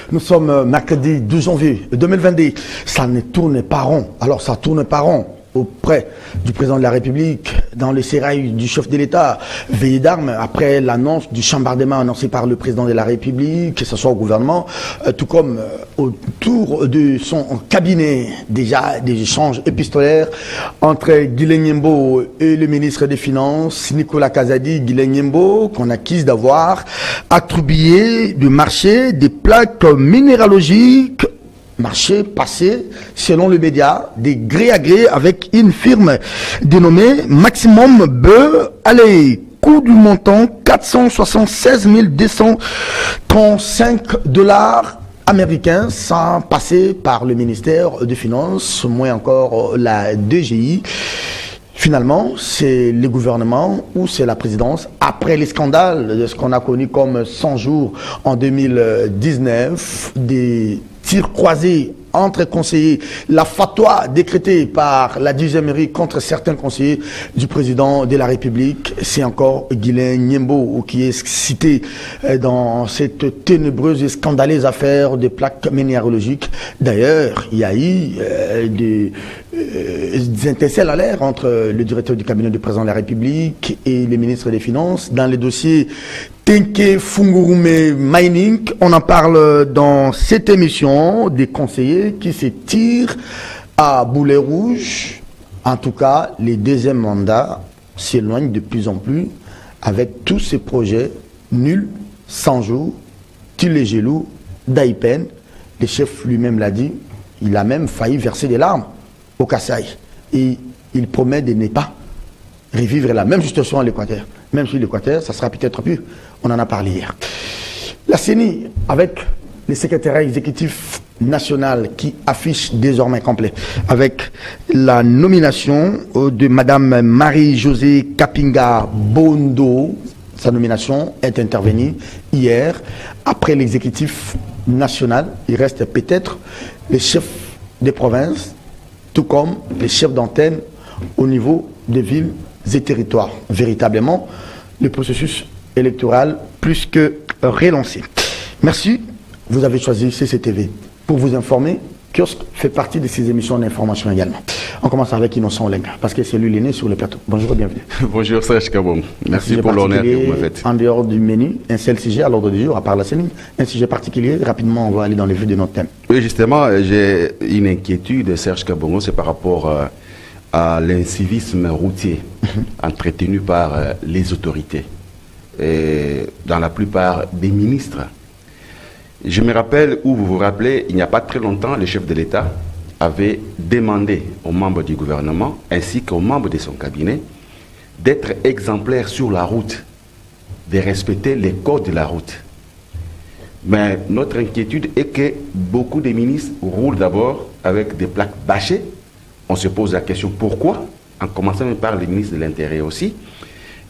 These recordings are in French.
Nous sommes mercredi 12 janvier 2022. Ça ne tourne pas rond. Alors ça tourne pas rond auprès du président de la République, dans les sérails du chef de l'État, veillé d'armes, après l'annonce du chambardement annoncé par le président de la République, que ce soit au gouvernement, tout comme autour de son cabinet, déjà des échanges épistolaires entre Guilain Nyembo et le ministre des Finances, Nicolas Kazadi. Guilain Nyembo, qu'on accuse d'avoir attribué du marché des plaques minéralogiques, marché passé, selon le média, des gré à gré avec une firme dénommée Maximum Beu. Allez, coût du montant 476 235 $ américains, sans passer par le ministère des Finances, moins encore la DGI. Finalement, c'est le gouvernement ou c'est la présidence, après les scandales de ce qu'on a connu comme 100 jours en 2019, des tirs croisés entre conseillers, la fatwa décrétée par la 10e mairie contre certains conseillers du président de la République, c'est encore Guilain Nyembo qui est cité dans cette ténébreuse et scandaleuse affaire des plaques minéralogiques. D'ailleurs, il y a eu des étincelles à l'air entre le directeur du cabinet du président de la République et le ministre des Finances dans les dossiers Tenke Fungurume Mining. On en parle dans cette émission, des conseillers qui se tirent à boulet rouge. En tout cas, les deuxièmes mandats s'éloignent de plus en plus avec tous ces projets nuls, 100 jours, Tilegelou, Daipen. Le chef lui-même l'a dit, il a même failli verser des larmes au Kassai. Et il promet de ne pas revivre la même situation à l'Équateur. Même si l'Équateur, ça sera peut-être plus. On en a parlé hier. La CENI, avec le secrétariat exécutif national qui affiche désormais complet, avec la nomination de Madame Marie-Josée Kapinga Bondo. Sa nomination est intervenue hier. Après l'exécutif national, il reste peut-être les chefs des provinces, tout comme les chefs d'antenne au niveau des villes et territoires. Véritablement, le processus électoral plus que relancé. Merci, vous avez choisi CCTV pour vous informer. Kiosque fait partie de ces émissions d'information également. On commence avec Innocent Olenga, parce que c'est lui l'aîné sur le plateau. Bonjour et bienvenue. Bonjour Serge Kabong, merci pour l'honneur que vous me faites. En dehors du menu, un seul sujet à l'ordre du jour, à part la CENI, un sujet particulier. Rapidement, on va aller dans le vif de notre thème. Oui, justement, j'ai une inquiétude, Serge Kabongo, c'est par rapport à l'incivisme routier entretenu par les autorités et dans la plupart des ministres. Je me rappelle, ou vous vous rappelez, il n'y a pas très longtemps, le chef de l'État avait demandé aux membres du gouvernement ainsi qu'aux membres de son cabinet d'être exemplaires sur la route, de respecter les codes de la route. Mais notre inquiétude est que beaucoup de ministres roulent d'abord avec des plaques bâchées. On se pose la question pourquoi, en commençant par les ministres de l'Intérieur aussi.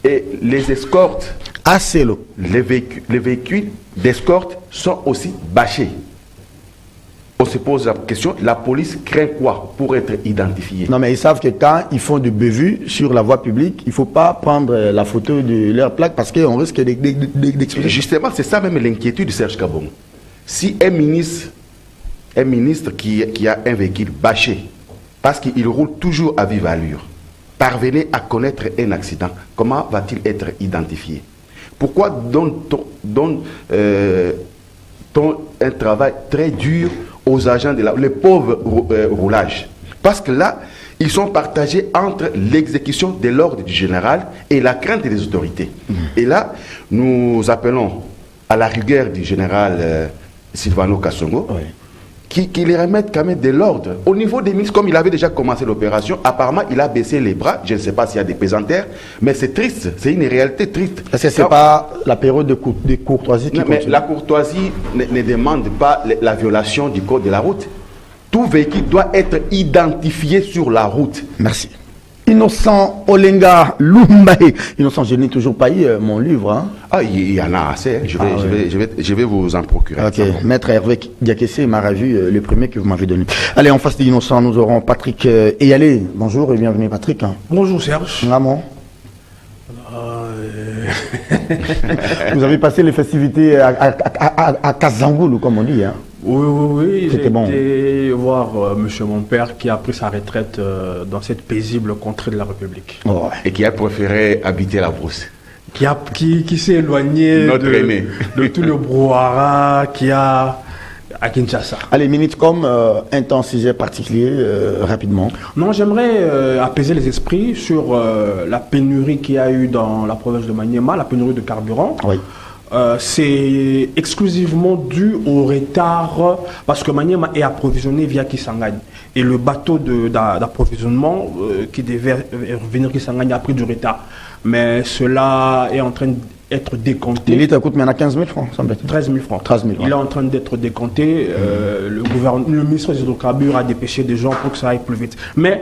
Et les escortes, les véhicules d'escorte sont aussi bâchés. On se pose la question, la police craint quoi pour être identifiée? Non, mais ils savent que quand ils font du bévu sur la voie publique, il ne faut pas prendre la photo de leur plaque parce qu'on risque d'exploser. Justement, c'est ça même l'inquiétude de Serge Kabong. Si un ministre qui a un véhicule bâché, parce qu'il roule toujours à vive allure, parvenait à connaître un accident, comment va-t-il être identifié? Pourquoi donne-t-on un travail très dur aux agents de les pauvres roulages? Parce que là, ils sont partagés entre l'exécution de l'ordre du général et la crainte des autorités. Et là, nous appelons à la rigueur du général Silvano Kasongo, qui les remettent quand même de l'ordre. Au niveau des ministres, comme il avait déjà commencé l'opération, apparemment il a baissé les bras. Je ne sais pas s'il y a des pesanteurs, mais c'est triste, c'est une réalité triste. Parce que ce n'est pas la période de courtoisie qui continue. Mais la courtoisie ne demande pas la violation du code de la route. Tout véhicule doit être identifié sur la route. Merci. Innocent Olenga Lumbaye. Innocent, je n'ai toujours pas eu mon livre. Hein. Ah, il y en a assez. Je vais vous en procurer. Ok. Maître Hervé Diakessé m'a revu le premier que vous m'avez donné. Allez, en face d'Innocent, nous aurons Patrick Eyalé. Bonjour et bienvenue, Patrick. Bonjour, Serge. Maman. Vous avez passé les festivités à Kazangoulou, comme on dit. Hein. Oui, j'ai C'était été voir monsieur mon père qui a pris sa retraite dans cette paisible contrée de la République. Ouais. Et qui a préféré habiter la brousse. Qui s'est éloigné Notre aîné. de tout le brouhaha qu'il y a à Kinshasa. Allez, Minutecom, un temps sujet particulier, rapidement. Non, j'aimerais apaiser les esprits sur la pénurie qu'il y a eu dans la province de Maniema, la pénurie de carburant. Oui. C'est exclusivement dû au retard parce que Maniema est approvisionné via Kisangani. Et le bateau d'approvisionnement qui devait venir Kisangani a pris du retard. Mais cela est en train d'être décompté. Le litre coûte maintenant 15 000 francs, ça me fait. 13 000 francs. 13 000, Il est en train d'être décompté. Le ministre des hydrocarbures a dépêché des gens pour que ça aille plus vite. Mais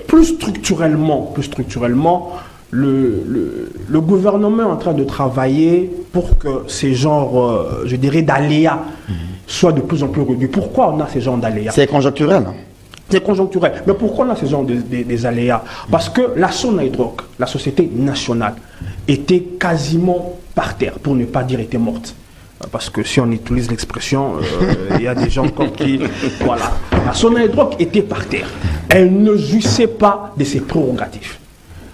plus structurellement, le gouvernement est en train de travailler pour que ces genres, je dirais, d'aléas soient de plus en plus réduits. Pourquoi on a ces genres d'aléas? C'est conjoncturel. C'est conjoncturel. Mais pourquoi on a ces genres des aléas? Parce que la Sonatrach, la société nationale, était quasiment par terre, pour ne pas dire était morte. Parce que si on utilise l'expression, il y a des gens comme qui... Voilà. La Sonatrach était par terre. Elle ne jouissait pas de ses prérogatives.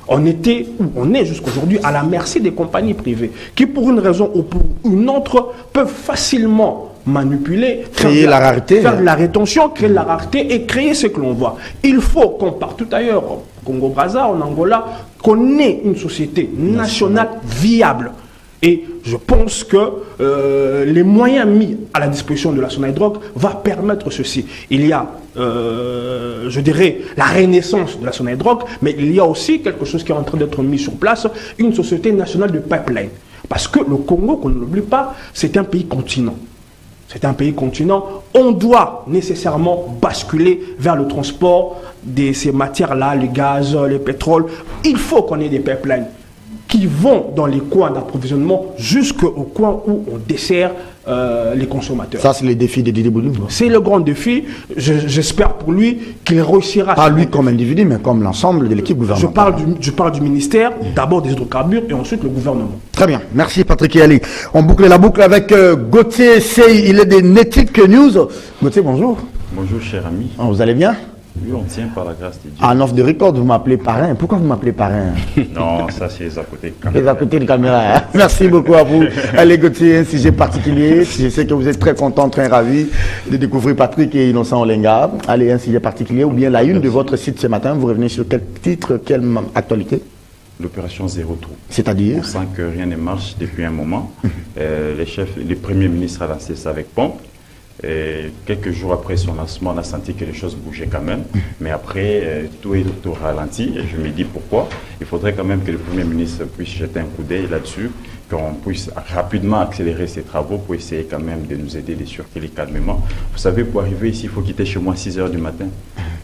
On était, ou on est jusqu'aujourd'hui, à la merci des compagnies privées, qui pour une raison ou pour une autre peuvent facilement manipuler, créer la rareté, faire de la rétention, créer la rareté et créer ce que l'on voit. Il faut qu'on partout ailleurs, au Congo-Brazza, en Angola, qu'on ait une société nationale viable. Et je pense que les moyens mis à la disposition de la Sonatrach va permettre ceci. Il y a, je dirais, la renaissance de la Sonatrach, mais il y a aussi quelque chose qui est en train d'être mis sur place, une société nationale de pipeline. Parce que le Congo, qu'on ne l'oublie pas, c'est un pays continent. C'est un pays continent. On doit nécessairement basculer vers le transport de ces matières-là, le gaz, le pétrole. Il faut qu'on ait des pipelines qui vont dans les coins d'approvisionnement jusqu'au coin où on dessert les consommateurs. Ça, c'est le défi de Didier Boulou. C'est le grand défi. J'espère pour lui qu'il réussira. Pas lui comme individu, mais comme l'ensemble de l'équipe gouvernementale. Je parle du ministère, d'abord des hydrocarbures et ensuite le gouvernement. Très bien. Merci Patrick Yali. On boucle la boucle avec Gauthier Sey. Il est des Netic News. Gauthier, bonjour. Bonjour, cher ami. Vous allez bien? Oui, on tient par la grâce de Dieu. En off de record, vous m'appelez parrain. Pourquoi vous m'appelez parrain? Non, ça c'est les à côté de caméra. Les à côté de caméra. Hein? Merci beaucoup à vous. Allez, Gauthier, un sujet particulier. Je sais que vous êtes très content, très ravi de découvrir Patrick et Innocent Olenga. Allez, un sujet particulier ou bien la une de votre site ce matin. Vous revenez sur quel titre, quelle actualité? L'opération Zéro Trou. C'est-à-dire? On sent que rien ne marche depuis un moment. Les premiers ministres a lancé ça avec pompe. Et quelques jours après son lancement, on a senti que les choses bougeaient quand même. Mais après, tout est au ralenti. Et je me dis pourquoi. Il faudrait quand même que le Premier ministre puisse jeter un coup d'œil là-dessus, qu'on puisse rapidement accélérer ses travaux pour essayer quand même de nous aider, de circuler calmement. Vous savez, pour arriver ici, il faut quitter chez moi à 6 h du matin.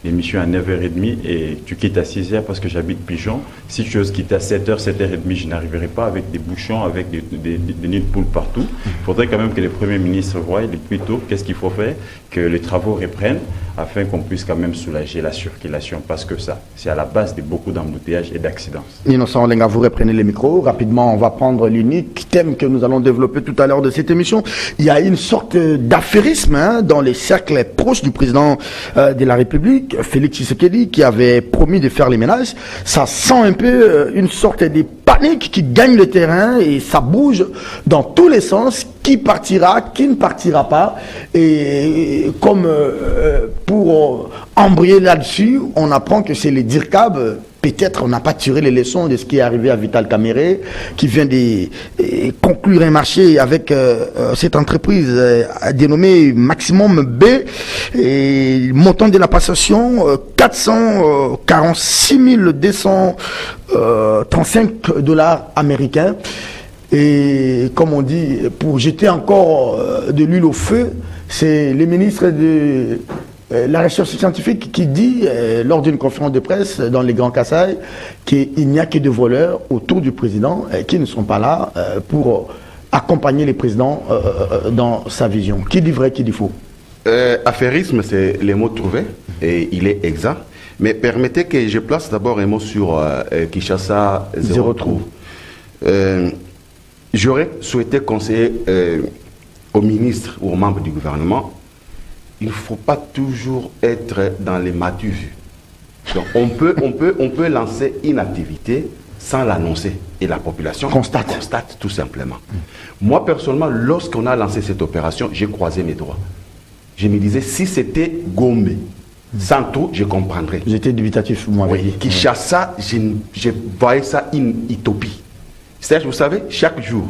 L'émission à 9h30 et tu quittes à 6 h parce que j'habite Pigeon. Si tu oses quitter à 7 h, 7h30, je n'arriverai pas avec des bouchons, avec des nids de poules partout. Il faudrait quand même que le Premier ministre voie le plus tôt qu'est-ce qu'il faut faire, que les travaux reprennent afin qu'on puisse quand même soulager la circulation parce que ça, c'est à la base de beaucoup d'embouteillages et d'accidents. Innocent Olenga, vous reprenez les micros. Rapidement, on va prendre l'unique thème que nous allons développer tout à l'heure de cette émission. Il y a une sorte d'affairisme dans les cercles proches du président de la République, Félix Tshisekedi, qui avait promis de faire les ménages. Ça sent un peu une sorte de panique qui gagne le terrain et ça bouge dans tous les sens. Qui partira, qui ne partira pas. Et comme pour embrayer là-dessus, on apprend que c'est les DIRCAB. Peut-être on n'a pas tiré les leçons de ce qui est arrivé à Vital Kamere, qui vient de conclure un marché avec cette entreprise dénommée Maximum B. Et montant de la passation, 446 235 $ américains. Et comme on dit, pour jeter encore de l'huile au feu, c'est le ministre de la recherche scientifique qui dit, lors d'une conférence de presse dans les Grands Kassai, qu'il n'y a que des voleurs autour du président qui ne sont pas là pour accompagner le président dans sa vision. Qui dit vrai, qui dit faux? Affairisme, c'est les mots trouvés et il est exact. Mais permettez que je place d'abord un mot sur Kinshasa Zéro Trou. J'aurais souhaité conseiller aux ministres ou aux membres du gouvernement, il ne faut pas toujours être dans les m'as-tu-vu. Donc on peut lancer une activité sans l'annoncer et la population constate tout simplement. Moi personnellement, lorsqu'on a lancé cette opération, j'ai croisé mes doigts. Je me disais, si c'était Gombe, sans tout, je comprendrais. J'étais dubitatif, moi. Oui, Kinshasa, je voyais ça une utopie. C'est-à-dire, vous savez, chaque jour,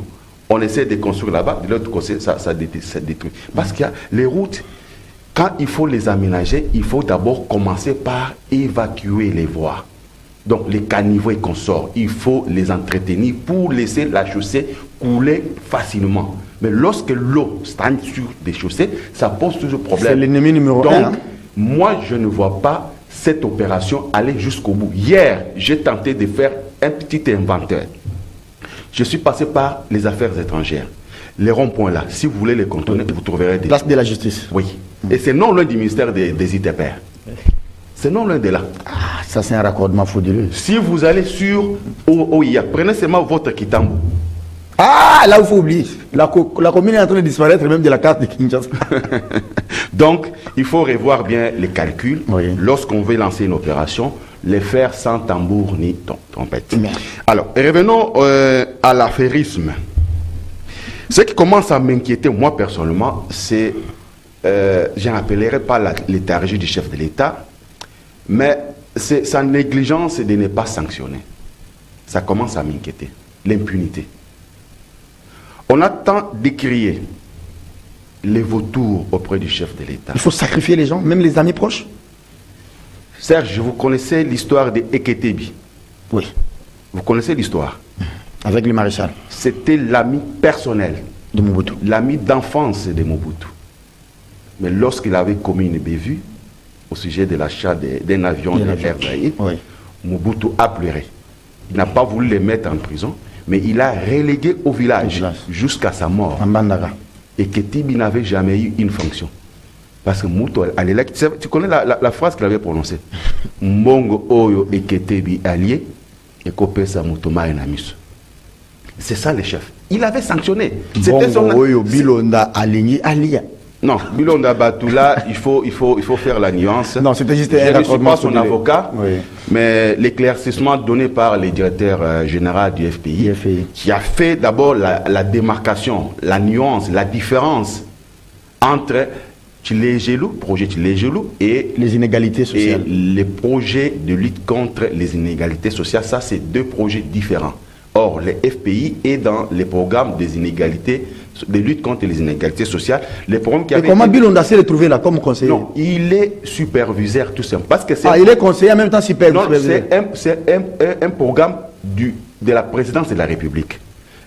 on essaie de construire là-bas, de l'autre côté, ça détruit. Parce qu'il y a les routes, quand il faut les aménager, il faut d'abord commencer par évacuer les voies. Donc les caniveaux et consorts, il faut les entretenir pour laisser la chaussée couler facilement. Mais lorsque l'eau stagne sur des chaussées, ça pose toujours problème. C'est l'ennemi numéro 1. Donc, moi, je ne vois pas cette opération aller jusqu'au bout. Hier, j'ai tenté de faire un petit inventaire. Je suis passé par les affaires étrangères. Les ronds-points là, si vous voulez les contourner, vous trouverez des... Place de la justice. Oui. Et c'est non loin du ministère des ITPR. C'est non loin de là. Ah, ça c'est un raccordement frauduleux. Si vous allez sur OIA, prenez seulement votre Kitambo. Ah, là il faut oublier. La commune est en train de disparaître même de la carte de Kinshasa. Donc, il faut revoir bien les calculs. Oui. Lorsqu'on veut lancer une opération, les faire sans tambour ni trompette. Merci. Alors, revenons à l'affairisme. Ce qui commence à m'inquiéter, moi personnellement, c'est, je n'appellerai pas l'éthargie du chef de l'État, mais c'est sa négligence de ne pas sanctionner. Ça commence à m'inquiéter. L'impunité. On a tant décrié les vautours auprès du chef de l'État. Il faut sacrifier les gens, même les amis proches. Serge, vous connaissez l'histoire de Eketebi? Oui. Vous connaissez l'histoire? Avec le maréchal. C'était l'ami personnel. De Mobutu. L'ami d'enfance de Mobutu. Mais lorsqu'il avait commis une bévue au sujet de l'achat d'un avion de Air Zaïre, oui. Mobutu a pleuré. Il n'a pas voulu les mettre en prison, mais il a relégué au village jusqu'à sa mort. En Bandaga. Et que Tibi n'avait jamais eu une fonction. Parce que Moutou, tu connais la phrase qu'il avait prononcée? Mbongo Oyo et Ketebi allié, et Kopesa Moutoma et Namis. C'est ça les chefs. Il avait sanctionné. C'était son Oyo Bilonda aligné allié. Non, Bilonda Batoula, il faut faire la nuance. Non, c'était juste un raccordement. Je ne suis pas son avocat, oui. Mais l'éclaircissement donné par le directeur général du FPI, qui a fait d'abord la démarcation, la nuance, la différence entre Tchilégelou, projet Tchilégelou, et les inégalités sociales. Et les projets de lutte contre les inégalités sociales, ça c'est deux projets différents. Or, le FPI est dans les programmes des inégalités, de lutte contre les inégalités sociales. Les programmes qui et comment Bilonda s'est retrouvé là comme conseiller? Non, il est superviseur tout simplement. Parce que il est conseiller en même temps superviseur. Non, c'est un programme de la présidence de la République.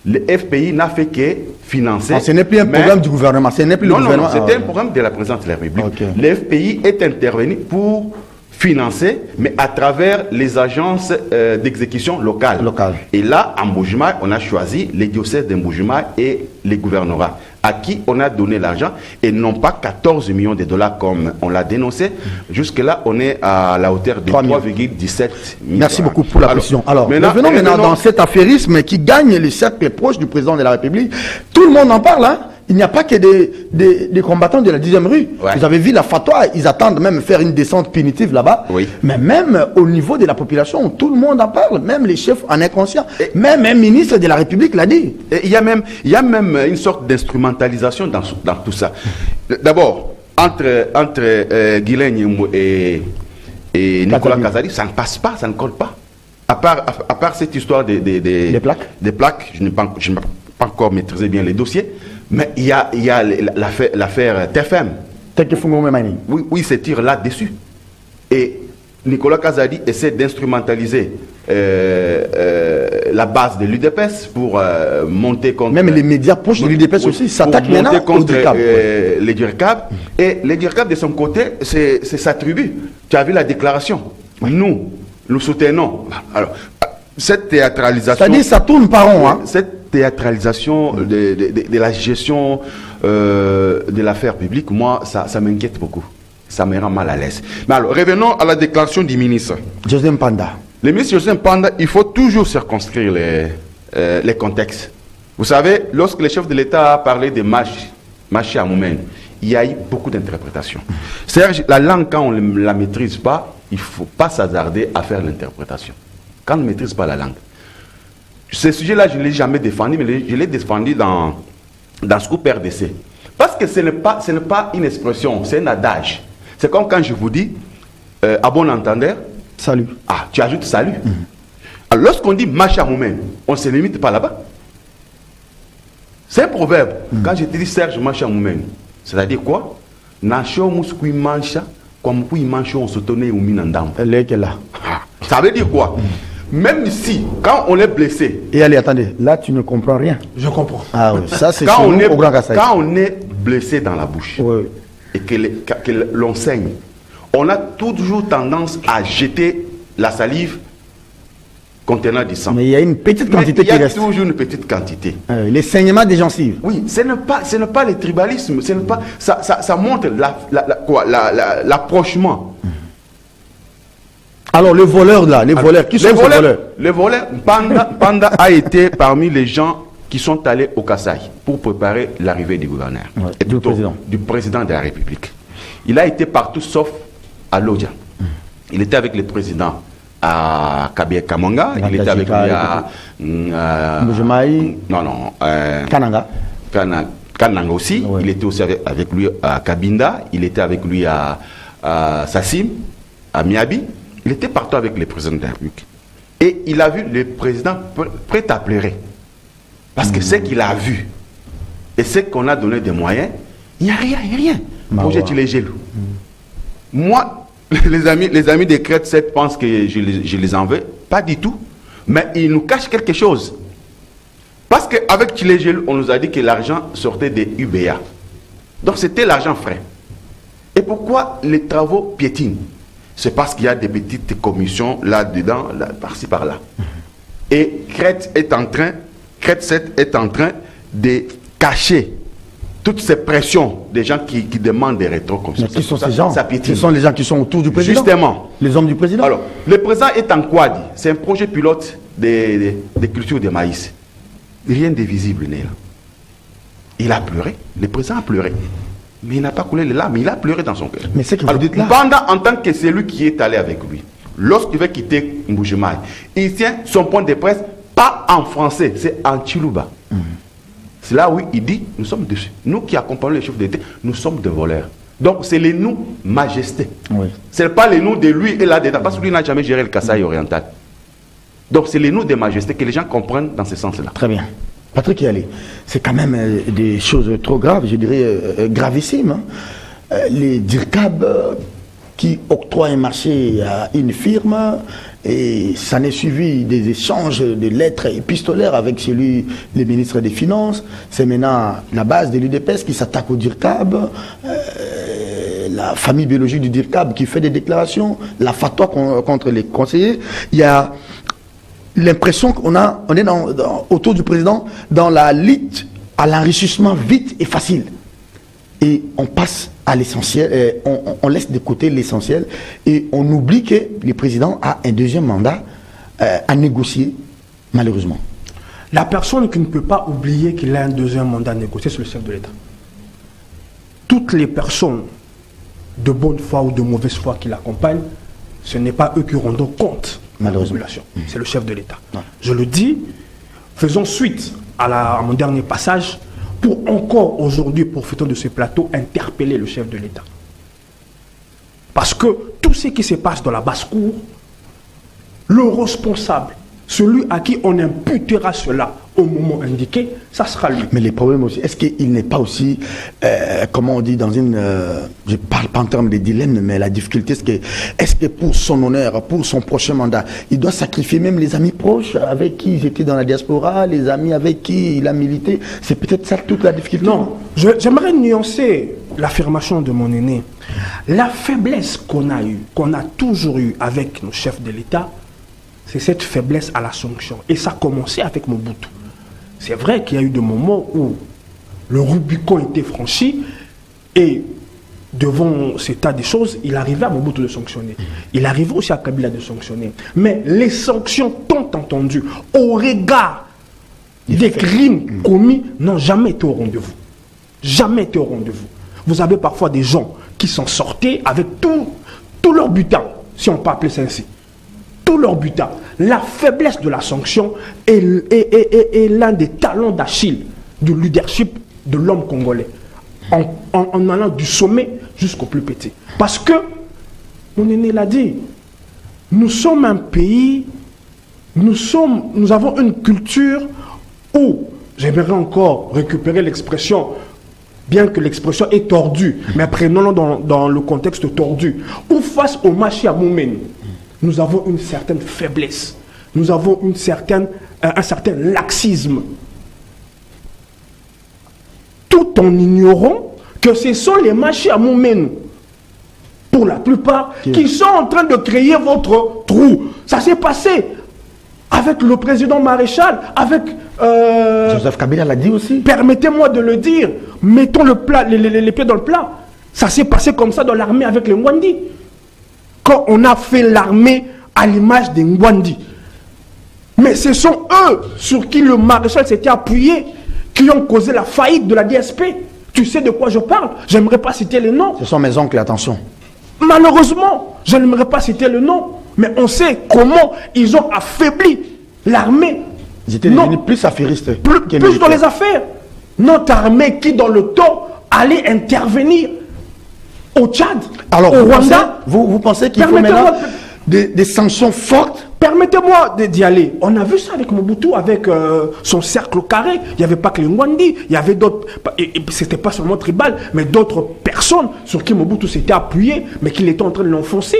Le FPI n'a fait que financer. Ce n'est plus un programme du gouvernement. Ce n'est plus le gouvernement. Non, c'était un programme de la présidence de la République. Okay. Le FPI est intervenu pour financer, mais à travers les agences d'exécution locales. Et là, en Mbuji-Mayi, on a choisi les diocèses de Mbuji-Mayi et les gouvernorats, à qui on a donné l'argent, et non pas 14 millions de dollars comme on l'a dénoncé. Jusque-là, on est à la hauteur de 3,17 millions. Merci beaucoup pour la précision. Alors, revenons maintenant dans cet affairisme qui gagne les cercles proches du président de la République. Tout le monde en parle, hein? Il n'y a pas que des combattants de la 10e rue. Ouais. Vous avez vu la fatwa, ils attendent même faire une descente punitive là-bas. Oui. Mais même au niveau de la population, tout le monde en parle, même les chefs en inconscient. Même un ministre de la République l'a dit. Il y a même une sorte d'instrumentalisation dans tout ça. D'abord, entre Guilaine et Nicolas Kazadi, ça ne passe pas, ça ne colle pas. À part cette histoire des plaques, je n'ai pas encore maîtrisé bien les dossiers. Mais il y a l'affaire TFM. Oui, c'est tir là-dessus. Et Nicolas Kazadi essaie d'instrumentaliser la base de l'UDPS pour monter contre... Même les médias proches de l'UDPS aussi s'attaquent maintenant contre les DIRCAB. Et les DIRCAB, de son côté, c'est sa tribu. Tu as vu la déclaration. Nous soutenons. Alors, cette théâtralisation... C'est-à-dire ça tourne par rond. Hein? Cette théâtralisation de la gestion de l'affaire publique, moi, ça m'inquiète beaucoup. Ça me rend mal à l'aise. Mais alors, revenons à la déclaration du ministre. Joseph Mpanda. Le ministre Joseph Mpanda, il faut toujours circonscrire les contextes. Vous savez, lorsque le chef de l'État a parlé des marches Maché Amoumen, il y a eu beaucoup d'interprétations. C'est-à-dire, la langue, quand on ne la maîtrise pas, il ne faut pas s'hasarder à faire l'interprétation. Quand on ne maîtrise pas la langue. Ce sujet-là, je ne l'ai jamais défendu, mais je l'ai défendu dans ce groupe RDC. Parce que ce n'est pas une expression, c'est un adage. C'est comme quand je vous dis, à bon entendeur, salut. Ah, tu ajoutes salut. Alors, lorsqu'on dit Macha Moumen, on ne se limite pas là-bas. C'est un proverbe. Quand je te dis Serge Macha Moumen, c'est-à-dire quoi? Nacho Mouskoui Mancha, comme Koui Mancho, on se tenait au Minandam. Elle est là. Ça veut dire quoi? Même si, quand on est blessé. Et allez, attendez, là tu ne comprends rien. Je comprends. Ah oui, ça c'est quand au Grand Kassai. Quand on est blessé dans la bouche, oui, et que l'on saigne, on a toujours tendance à jeter la salive contenant du sang. Mais il y a une petite quantité qui reste. Il y a toujours une petite quantité. Les saignements des gencives. Oui, ce n'est pas le tribalisme, ça montre l'approchement. Alors les voleurs là, les voleurs, qui sont ces voleurs? Les voleurs, Panda a été parmi les gens qui sont allés au Kassai pour préparer l'arrivée du gouverneur, ouais, du président de la République. Il a été partout sauf à Lodja. Il était avec le président à Kabia Kamanga, il était avec lui à Mbujimayi, Kananga. Kananga aussi, ouais. Il était aussi avec lui à Kabinda, il était avec lui à Sassim, à Miabi. Il était partout avec le président de la République. Et il a vu le président prêt à pleurer. Parce que ce qu'il a vu et ce qu'on a donné des moyens, il n'y a rien. Projet Tilé-Gelou. Moi, les amis de Crête 7 pensent que je les en veux. Pas du tout. Mais ils nous cachent quelque chose. Parce qu'avec Tilé-Gelou, on nous a dit que l'argent sortait des UBA. Donc c'était l'argent frais. Et pourquoi les travaux piétinent? C'est parce qu'il y a des petites commissions là-dedans, par-ci, par-là. Et Crête 7 est en train de cacher toutes ces pressions des gens qui demandent des rétrocommissions. Mais qui sont ces gens? Ce sont les gens qui sont autour du président. Justement. Les hommes du président. Alors, le président est en Kwadi. C'est un projet pilote de culture de maïs. Rien de visible n'est là. Il a pleuré. Le président a pleuré. Mais il n'a pas coulé les larmes, il a pleuré dans son cœur. Mais c'est que vous dites là. Banda, en tant que celui qui est allé avec lui, lorsqu'il veut quitter Mbujimayi, il tient son point de presse, pas en français, c'est en Chiluba. C'est là où il dit, nous sommes dessus. Nous qui accompagnons les chefs d'État, nous sommes des voleurs. Donc c'est les nous majesté. Oui. Ce n'est pas les nous de lui et là d'État, parce que lui n'a jamais géré le Kassai oriental. Donc c'est les nous de majesté que les gens comprennent dans ce sens-là. Très bien. Patrick Yali, c'est quand même des choses trop graves, je dirais gravissimes. Hein. Les DIRCAB qui octroient un marché à une firme et ça n'est suivi des échanges de lettres épistolaires avec celui, le ministre des Finances. C'est maintenant la base de l'UDPS qui s'attaque au DIRCAB, la famille biologique du DIRCAB qui fait des déclarations, la fatwa contre les conseillers. Il y a l'impression qu'on est autour du président dans la lutte à l'enrichissement vite et facile. Et on passe à l'essentiel, on laisse de côté l'essentiel et on oublie que le président a un deuxième mandat à négocier, malheureusement. La personne qui ne peut pas oublier qu'il a un deuxième mandat à négocier, c'est le chef de l'État. Toutes les personnes de bonne foi ou de mauvaise foi qui l'accompagnent, ce n'est pas eux qui rendront compte. Malheureusement, c'est le chef de l'État. Je le dis, faisons suite à mon dernier passage pour encore aujourd'hui, profitant de ce plateau, interpeller le chef de l'État. Parce que tout ce qui se passe dans la basse-cour, le responsable, celui à qui on imputera cela au moment indiqué, ça sera lui. Mais les problèmes aussi, est-ce qu'il n'est pas aussi, comment on dit, dans une... je ne parle pas en termes de dilemme, mais la difficulté, est-ce que pour son honneur, pour son prochain mandat, il doit sacrifier même les amis proches avec qui il était dans la diaspora, les amis avec qui il a milité? C'est peut-être ça toute la difficulté. Non, j'aimerais nuancer l'affirmation de mon aîné. La faiblesse qu'on a toujours eue avec nos chefs de l'État, c'est cette faiblesse à la sanction. Et ça a commencé avec Mobutu. C'est vrai qu'il y a eu des moments où le Rubicon était franchi et devant cet état des choses, il arrivait à Mobutu de sanctionner. Il arrivait aussi à Kabila de sanctionner. Mais les sanctions tant entendues au regard des crimes commis n'ont jamais été au rendez-vous. jamais été au rendez-vous. Vous avez parfois des gens qui s'en sortaient avec tout leur butin, si on peut appeler ça ainsi. Tout leur butin. La faiblesse de la sanction est l'un des talons d'Achille du leadership de l'homme congolais. En allant du sommet jusqu'au plus petit. Parce que, mon aîné l'a dit, nous sommes un pays, nous avons une culture où, j'aimerais encore récupérer l'expression, bien que l'expression est tordue, mais prenons-le dans le contexte tordu, où face au Machi à Moumène, nous avons une certaine faiblesse, nous avons un certain laxisme, tout en ignorant que ce sont les Machi à Moumène, pour la plupart, qui sont en train de créer votre trou. Ça s'est passé avec le président Maréchal, avec... Joseph Kabila l'a dit aussi. Permettez-moi de le dire. Mettons les pieds dans le plat. Ça s'est passé comme ça dans l'armée avec les Ngwandi. Quand on a fait l'armée à l'image des Ngwandi. Mais ce sont eux sur qui le Maréchal s'était appuyé qui ont causé la faillite de la DSP. Tu sais de quoi je parle? J'aimerais pas citer les noms. Ce sont mes oncles, attention. Malheureusement, je n'aimerais pas citer le nom. Mais on sait comment ils ont affaibli l'armée. Ils étaient devenus plus affairistes. Plus dans les affaires. Notre armée qui, dans le temps, allait intervenir au Tchad, alors, au Rwanda. Vous pensez qu'il faut maintenant des sanctions fortes? Permettez-moi d'y aller. On a vu ça avec Mobutu, avec son cercle carré. Il n'y avait pas que les Ngwandi, il y avait d'autres. C'était pas seulement tribal, mais d'autres personnes sur qui Mobutu s'était appuyé, mais qu'il était en train de l'enfoncer.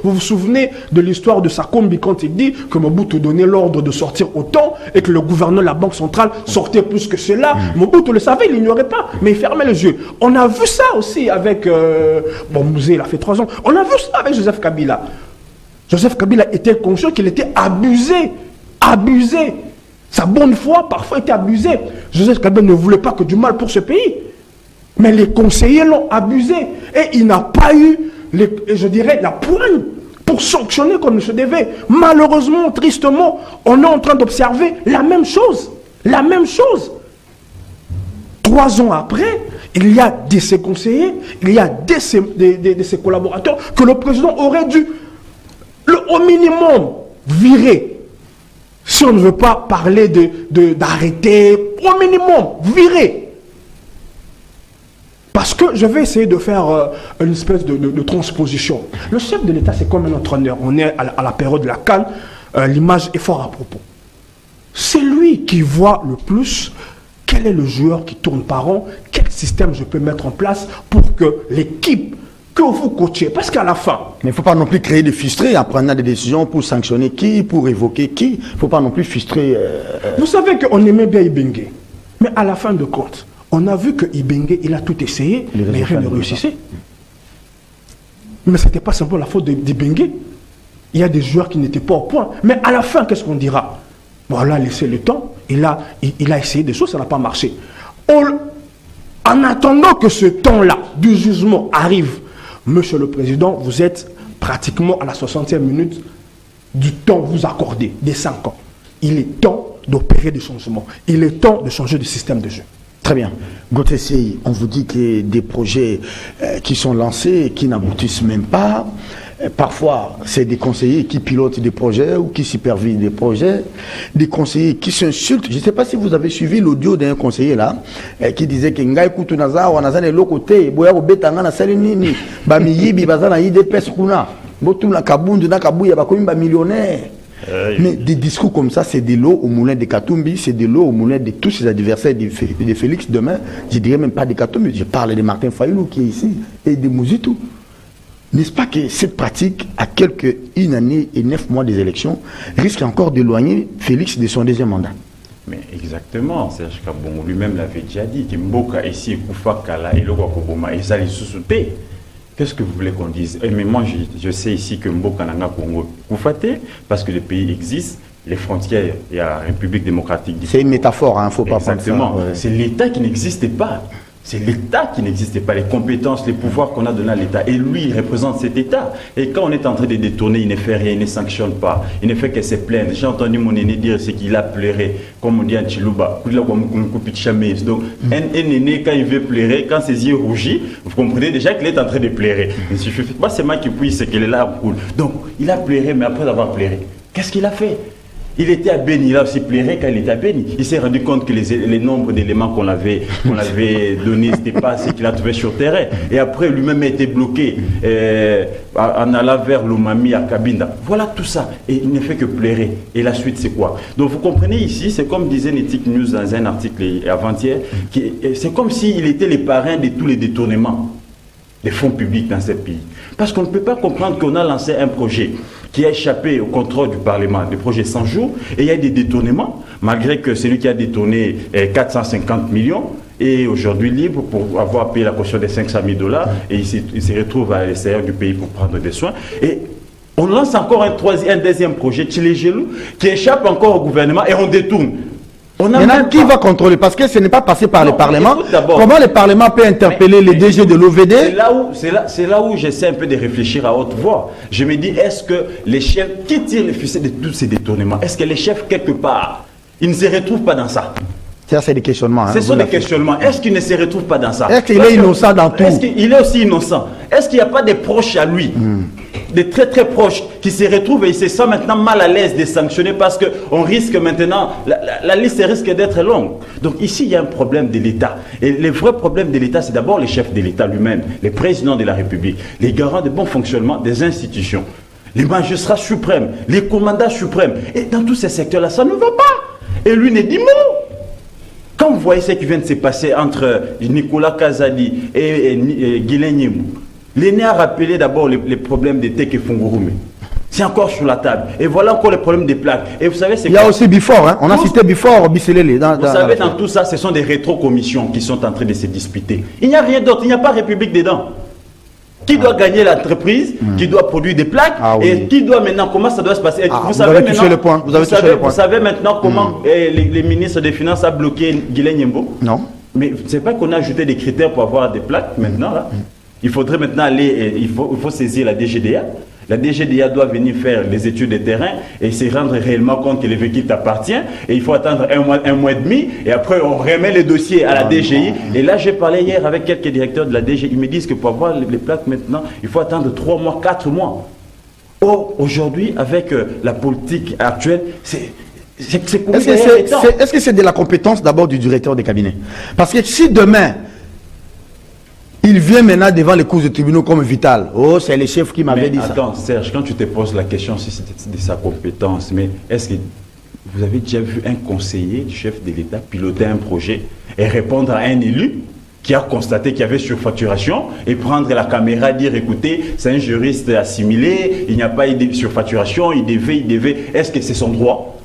Vous vous souvenez de l'histoire de Sakombi quand il dit que Mobutu donnait l'ordre de sortir autant et que le gouverneur de la Banque centrale sortait plus que cela. Mobutu le savait, il l'ignorait pas, mais il fermait les yeux. On a vu ça aussi avec. Mouzé, il a fait 3 ans. On a vu ça avec Joseph Kabila. Joseph Kabila était conscient qu'il était abusé. Sa bonne foi, parfois, était abusée. Joseph Kabila ne voulait pas que du mal pour ce pays. Mais les conseillers l'ont abusé. Et il n'a pas eu, je dirais, la poigne pour sanctionner comme il se devait. Malheureusement, tristement, on est en train d'observer la même chose. 3 ans après, il y a de ses conseillers, il y a de ses collaborateurs que le président aurait dû au minimum virer. Si on ne veut pas parler d'arrêter, au minimum virer. Parce que je vais essayer de faire une espèce de transposition. Le chef de l'État, c'est comme un entraîneur. On est à la période de la CAN, l'image est fort à propos. C'est lui qui voit le plus quel est le joueur qui tourne par an, quel système je peux mettre en place pour que l'équipe que vous coachez, parce qu'à la fin... Mais il ne faut pas non plus créer des frustrés en prenant des décisions pour sanctionner qui, pour évoquer qui. Il ne faut pas non plus frustrer... Vous savez qu'on aimait bien Ibenge. Mais à la fin de compte, on a vu que Ibenge, il a tout essayé, mais rien ne réussissait. Mais ce n'était pas simplement la faute d'Ibenge. Il y a des joueurs qui n'étaient pas au point. Mais à la fin, qu'est-ce qu'on dira? Voilà, laissez le temps. Il a essayé des choses, ça n'a pas marché. En attendant que ce temps-là du jugement arrive, Monsieur le Président, vous êtes pratiquement à la 60e minute du temps vous accordez, des 5 ans. Il est temps d'opérer des changements. Il est temps de changer de système de jeu. Très bien. Gauthier, on vous dit que des projets qui sont lancés et qui n'aboutissent même pas. Parfois, c'est des conseillers qui pilotent des projets ou qui supervisent des projets, des conseillers qui s'insultent. Je ne sais pas si vous avez suivi l'audio d'un conseiller là, qui disait que Ngai Kutunaza, Wanazane Lokote, Boya Obetanga na Salinini, Bamiyibi, Bazana IDPS Kuna, Botumla Kabundu, Nakabuya, Bakoumba millionnaire. Mais des discours comme ça, c'est de l'eau au moulin de Katumbi, c'est de l'eau au moulin de tous ses adversaires de Félix demain. Je ne dirais même pas de Katumbi, je parle de Martin Fayulu qui est ici et de Mouzitou. N'est-ce pas que cette pratique, à quelques 1 année et 9 mois des élections, risque encore d'éloigner Félix de son 2e mandat? Mais exactement, Serge Kabongo lui-même l'avait déjà dit, que Mboka ici, Koufa Kala et le Wakoboma, et ça les sous-souté. Qu'est-ce que vous voulez qu'on dise? Mais moi, je sais ici que Mboka Nanga Congo Koufate, parce que le pays existe, les frontières, il y a la République démocratique. C'est une métaphore, il ne faut pas penser. Exactement, c'est l'État qui n'existe pas. C'est l'État qui n'existait pas, les compétences, les pouvoirs qu'on a donnés à l'État. Et lui, il représente cet État. Et quand on est en train de détourner, il ne fait rien, il ne sanctionne pas. Il ne fait que se plaindre. J'ai entendu mon aîné dire c'est qu'il a pleuré, comme on dit en Chiluba. Donc, un aîné, quand il veut pleurer, quand ses yeux rougissent, vous comprenez déjà qu'il est en train de pleurer. Il ne suffit pas seulement qu'il puisse, c'est qu'il est là, cool. Donc, il a pleuré, mais après avoir pleuré, qu'est-ce qu'il a fait? Il était à Béni, il a aussi pleuré quand il était à Béni. Il s'est rendu compte que les nombres d'éléments qu'on avait donnés, ce n'était pas ce qu'il a trouvé sur terrain. Et après, lui-même a été bloqué en allant vers l'Omami à Kabinda. Voilà tout ça. Et il ne fait que pleurer. Et la suite, c'est quoi? Donc vous comprenez ici, c'est comme disait Nettic News dans un article avant-hier, c'est comme s'il était les parrains de tous les détournements des fonds publics dans ce pays. Parce qu'on ne peut pas comprendre qu'on a lancé un projet qui a échappé au contrôle du Parlement, des projets 100 jours, et il y a des détournements, malgré que celui qui a détourné 450 millions est aujourd'hui libre pour avoir payé la caution des $500 000, et il se retrouve à l'extérieur du pays pour prendre des soins. Et on lance encore un deuxième projet, Tchilégelou, qui échappe encore au gouvernement, et on détourne. Maintenant, qui va contrôler? Parce que ce n'est pas passé par le Parlement. Comment le Parlement peut interpeller les DG de l'OVD? C'est là où j'essaie un peu de réfléchir à haute voix. Je me dis, est-ce que les chefs, qui tirent les ficelles de tous ces détournements, est-ce que les chefs, quelque part, ils ne se retrouvent pas dans ça? Ça, c'est des questionnements. Ce sont des questionnements. Est-ce qu'il ne se retrouve pas dans ça? Est-ce qu'il est innocent dans tout? Est-ce qu'il est aussi innocent? Est-ce qu'il n'y a pas des proches à lui, des très très proches, qui se retrouvent et il se sent maintenant mal à l'aise de sanctionner parce qu'on risque maintenant, la liste risque d'être longue. Donc ici, il y a un problème de l'État. Et le vrai problème de l'État, c'est d'abord les chefs de l'État lui-même, les présidents de la République, les garants de bon fonctionnement des institutions, les magistrats suprêmes, les commandants suprêmes. Et dans tous ces secteurs-là, ça ne va pas. Et lui ne dit mot. Quand vous voyez ce qui vient de se passer entre Nicolas Kazadi et Guilain Nyembu, l'aîné a rappelé d'abord les problèmes de Teke Fungurume. C'est encore sur la table. Et voilà encore les problèmes des plaques. Et vous savez, il y a aussi Bifor, hein? On a cité Bifor, Bisselele. Vous savez, dans tout ça, ce sont des rétro-commissions qui sont en train de se disputer. Il n'y a rien d'autre, il n'y a pas République dedans. Qui doit gagner l'entreprise, qui doit produire des plaques, et qui doit maintenant, comment ça doit se passer? Vous avez touché le point. Vous savez maintenant comment les ministres des Finances ont bloqué Guilain Nyembu? Non. Mais c'est pas qu'on a ajouté des critères pour avoir des plaques maintenant, là. Il faudrait maintenant aller, il faut saisir la DGDA. La DGDA doit venir faire les études de terrain et se rendre réellement compte que le véhicule t'appartient. Et il faut attendre un mois et demi. Et après, on remet le dossier à la DGI. Et là, j'ai parlé hier avec quelques directeurs de la DGI. Ils me disent que pour avoir les plaques maintenant, il faut attendre 3 mois, 4 mois. Or, aujourd'hui, avec la politique actuelle, est-ce que c'est de la compétence d'abord du directeur des cabinets? Parce que si demain, il vient maintenant devant les cours de tribunaux comme Vital. Oh, c'est les chefs qui m'avaient dit ça. Attends, Serge, quand tu te poses la question si c'était de sa compétence, mais est-ce que vous avez déjà vu un conseiller du chef de l'État piloter un projet et répondre à un élu qui a constaté qu'il y avait surfacturation et prendre la caméra, dire écoutez, c'est un juriste assimilé, il n'y a pas eu de surfacturation, il devait, est-ce que c'est son droit?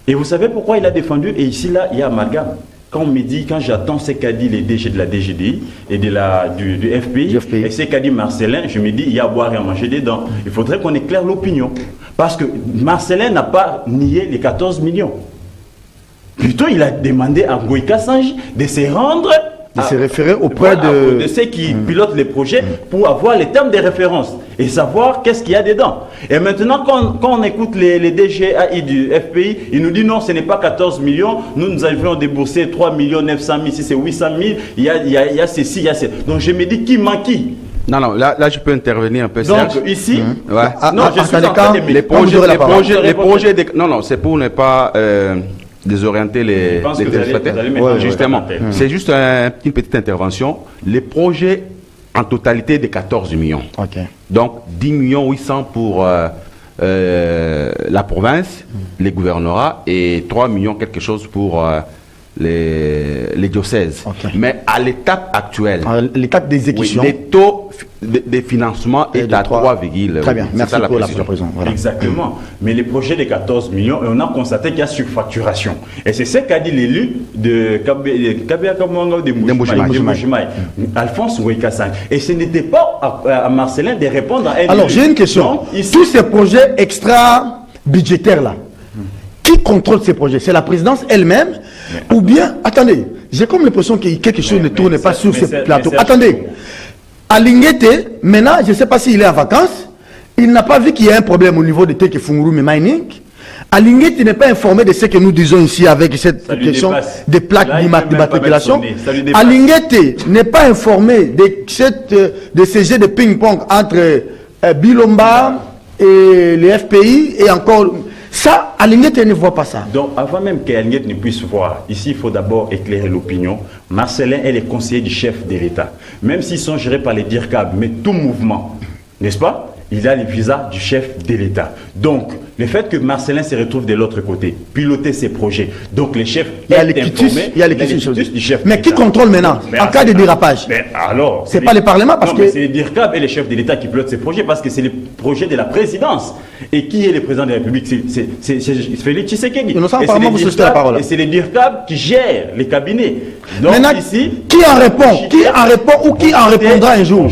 Et vous savez pourquoi il a défendu? Et ici, là, il y a amalgame. Quand on me dit, quand j'attends ce qu'a dit les DG de la DGDI et du FPI, et ce qu'a dit Marcelin, je me dis, il y a à boire et à manger dedans. Il faudrait qu'on éclaire l'opinion. Parce que Marcelin n'a pas nié les 14 millions. Plutôt, il a demandé à Ngoïka Sanji de se rendre, de se référer auprès de ceux qui pilotent les projets pour avoir les termes de référence et savoir qu'est-ce qu'il y a dedans. Et maintenant, quand on écoute les DGAI du FPI, ils nous disent non, ce n'est pas 14 millions, nous avions déboursé 3 900 000, si c'est 800 000, il y a ceci, il y a ceci. Donc je me dis qui manque qui? Non, là je peux intervenir un peu. Donc ici, non, je suis en train de les projets, non, c'est pour ne pas désorienter les exploitants. Justement, c'est juste une petite intervention. Les projets en totalité de 14 millions. Donc 10 800 pour la province, les gouvernorats, et 3 millions quelque chose pour les diocèses. Mais à l'étape actuelle, l'étape d'exécution, les taux de financement est à 3, très bien, merci pour la précision. Voilà. Exactement. Mais les projets de 14 millions, on a constaté qu'il y a surfacturation. Et c'est ce qu'a dit l'élu de Mbujimaï, Alphonse Ouekassan. Et ce n'était pas à Marcelin de répondre à elle. Alors j'ai une question. Tous ces projets extra-budgétaires là, qui contrôle ces projets? C'est la présidence elle-même? Ou bien, attendez, j'ai comme l'impression que quelque chose ne tourne pas sur ce plateau. Attendez, Alinguete, maintenant, je ne sais pas s'il est en vacances, il n'a pas vu qu'il y a un problème au niveau de Teke Funguru Mining. Alinguete n'est pas informé de ce que nous disons ici avec cette question des plaques d'immatriculation. Alinguete n'est pas informé de ces jeux de ping-pong entre Bilomba et les FPI et encore... Ça, Alinguete ne voit pas ça. Donc, avant même qu'Alinguete ne puisse voir, ici, il faut d'abord éclairer l'opinion. Marcelin est le conseiller du chef de l'État. Même s'ils sont gérés par les DIRCAB, mais tout mouvement, n'est-ce pas? Il a le visa du chef de l'État. Donc, le fait que Marcelin se retrouve de l'autre côté, piloter ses projets, donc les chefs il y a les quitus du chef. Mais qui contrôle maintenant en cas de dérapage? Mais alors, c'est pas le Parlement parce que c'est les DIRCAB et les chefs de l'État qui pilotent ces projets parce que c'est le projet de la présidence. Et qui est le président de la République? C'est Félix Tshisekedi. Et c'est les DIRCAB qui gèrent les cabinets. Donc maintenant, ici, qui en répond? Qui en répond ou qui en répondra un jour?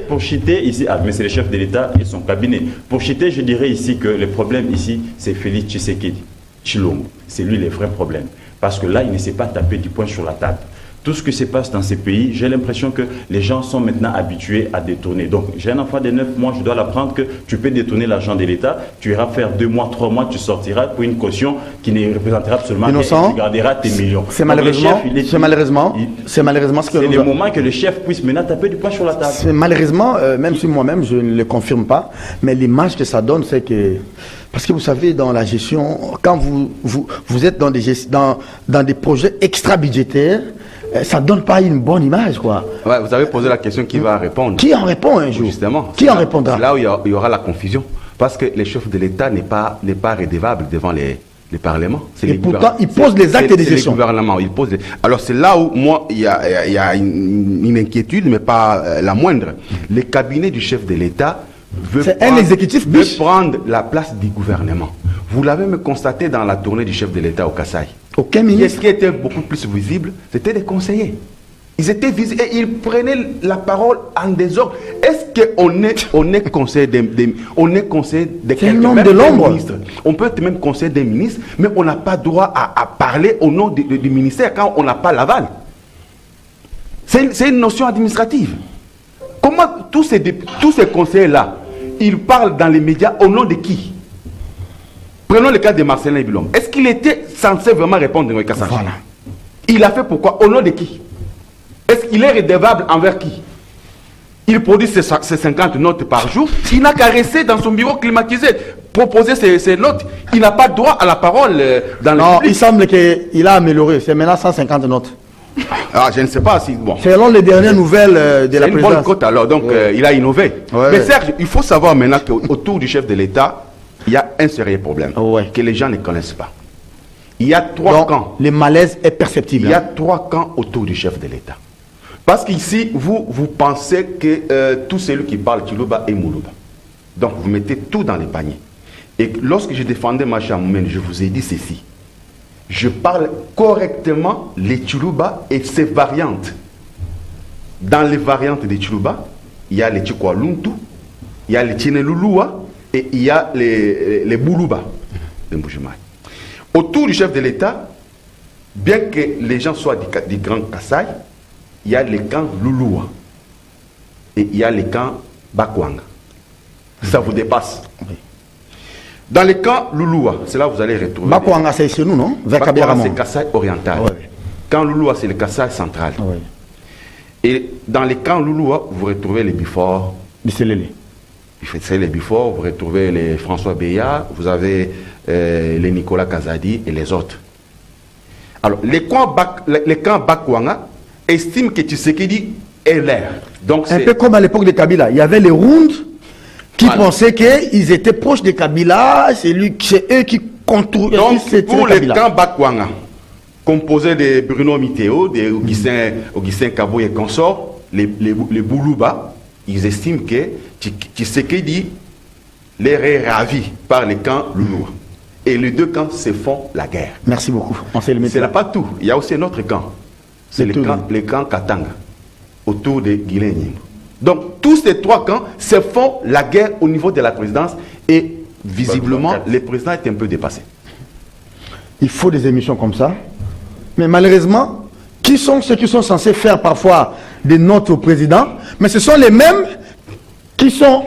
Pour chiter ici, mais c'est le chef de l'État et son cabinet. Pour chiter, je dirais ici que le problème ici, c'est Félix Tshisekedi Tshilombo. C'est lui le vrai problème. Parce que là, il ne s'est pas tapé du poing sur la table. Tout ce qui se passe dans ces pays, j'ai l'impression que les gens sont maintenant habitués à détourner. Donc, j'ai un enfant de 9 mois, je dois l'apprendre que tu peux détourner l'argent de l'État, tu iras faire 2 mois, 3 mois, tu sortiras pour une caution qui ne représentera absolument rien et tu garderas tes millions. C'est malheureusement ce que c'est le moment que le chef puisse maintenant taper du poing sur la table. C'est malheureusement, même si moi-même je ne le confirme pas, mais l'image que ça donne, c'est que... Parce que vous savez, dans la gestion, quand vous êtes dans des projets extra-budgétaires, ça ne donne pas une bonne image, quoi. Ouais, vous avez posé la question qui va répondre. Qui en répond un jour? Justement. Qui en répondra? C'est là où il y aura la confusion. Parce que le chef de l'État n'est pas redevable devant les parlements. Et pourtant, il pose les actes de gestion. Alors c'est là où, moi, il y a une inquiétude, mais pas la moindre. Le cabinet du chef de l'État veut prendre la place du gouvernement. Vous l'avez me constaté dans la tournée du chef de l'État au Kasaï. Aucun ministre. Ce qui était beaucoup plus visible, c'était les conseillers. Ils étaient visibles et ils prenaient la parole en désordre. Est-ce qu'on est conseiller de quelqu'un, même d'un ministre? On peut être même conseiller des ministres, mais on n'a pas droit à parler au nom du ministère quand on n'a pas l'aval. C'est une notion administrative. Comment tous ces conseillers-là, ils parlent dans les médias au nom de qui? Prenons le cas de Marcelin Bilom. Est-ce qu'il était censé vraiment répondre à Kassachi? Voilà. Il a fait pourquoi? Au nom de qui? Est-ce qu'il est redevable envers qui? Il produit ses 50 notes par jour. Il n'a qu'à rester dans son bureau climatisé, proposer ses notes. Il n'a pas droit à la parole dans le public. Il semble qu'il a amélioré. C'est maintenant 150 notes. Ah, je ne sais pas si... Bon. Selon les dernières nouvelles de la présidence. C'est une bonne cote alors, donc il a innové. Ouais. Mais Serge, il faut savoir maintenant qu'autour du chef de l'État, il y a un sérieux problème que les gens ne connaissent pas. Il y a 3 camps. Le malaise est perceptible. Il y a 3 camps autour du chef de l'État. Parce qu'ici, vous pensez que tout celui qui parle Tshilombo est Moulouba. Donc vous mettez tout dans les paniers. Et lorsque je défendais Macha Moumen, je vous ai dit ceci. Je parle correctement les Tshilombo et ses variantes. Dans les variantes de Tshilombo, il y a les Tchikwaluntu, il y a les Tchinelulua, et il y a les Boulouba, les Mbujimaï. Autour du chef de l'État, bien que les gens soient du Grand Kasaï, il y a les camps Lulua et il y a les camps Bakwanga. Ça vous dépasse. Dans les camps Lulua, c'est là où vous allez retrouver... Bakwanga, c'est chez nous, non? Bakwanga, c'est Kasaï oriental. Ouais. Camp Lulua, c'est le Kasaï central. Ouais. Et dans les camps Lulua, vous retrouvez les Bifor. Les Bifor, vous retrouvez les François Beya, vous avez les Nicolas Kazadi et les autres. Alors, les camps Bakwanga estiment que Tshisekedi est l'air. Donc, un peu comme à l'époque de Kabila. Il y avait les Rounds qui pensaient qu'ils étaient proches de Kabila, c'est eux qui contrôlaient. Donc, pour les camps Bakwanga, composés de Bruno Miteo, de Augustin Kabou et consorts, les Boulouba, ils estiment que Tshisekedi leur est ravi par les camps Lulua. Et les 2 camps se font la guerre. Merci beaucoup. Ce n'est pas tout. Il y a aussi un autre camp. C'est le camp Katanga, autour de Guilain Nyimbo. Donc, tous ces 3 camps se font la guerre au niveau de la présidence et visiblement, le président est un peu dépassé. Il faut des émissions comme ça Mais malheureusement, qui sont ceux qui sont censés faire parfois des notes au président, mais ce sont les mêmes qui sont